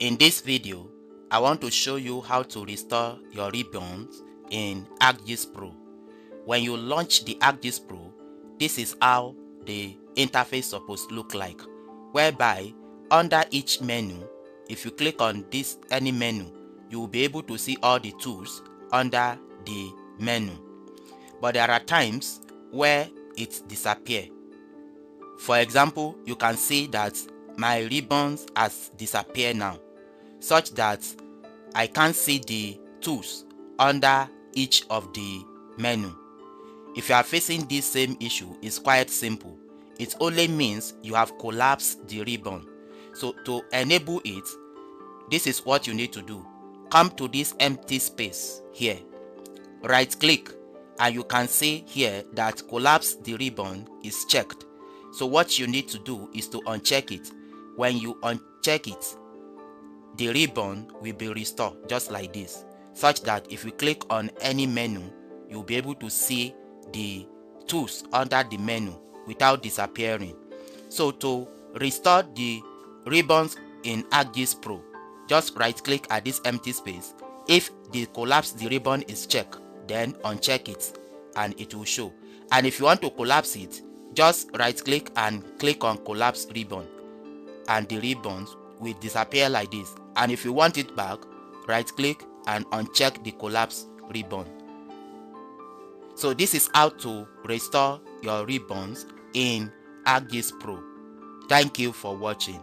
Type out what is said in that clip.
In this video, I want to show you how to restore your ribbons in Arcgis Pro. When you launch the Arcgis Pro, this is how the interface supposed to look like, whereby under each menu, if you click on this any menu, you will be able to see all the tools under the menu. But there are times where it disappears. For example, you can see that my ribbons has disappeared now, such that I can't see the tools under each of the menu. If you are facing this same issue, it's quite simple. It only means you have collapsed the ribbon. So to enable it, this is what you need to do. Come to this empty space here, right click, and you can see here that collapse the ribbon is checked. So what you need to do is to uncheck it. When you uncheck it, the ribbon will be restored just like this, such that if you click on any menu, you'll be able to see the tools under the menu without disappearing. So to restore the ribbons in Arcgis Pro, just right click at this empty space. If the collapse the ribbon is checked, then uncheck it and it will show. And if you want to collapse it, just right click and click on collapse ribbon, and the ribbons will disappear like this. And if you want it back, right click and uncheck the collapse ribbon. So this is how to restore your ribbons in Arcgis Pro. Thank you for watching.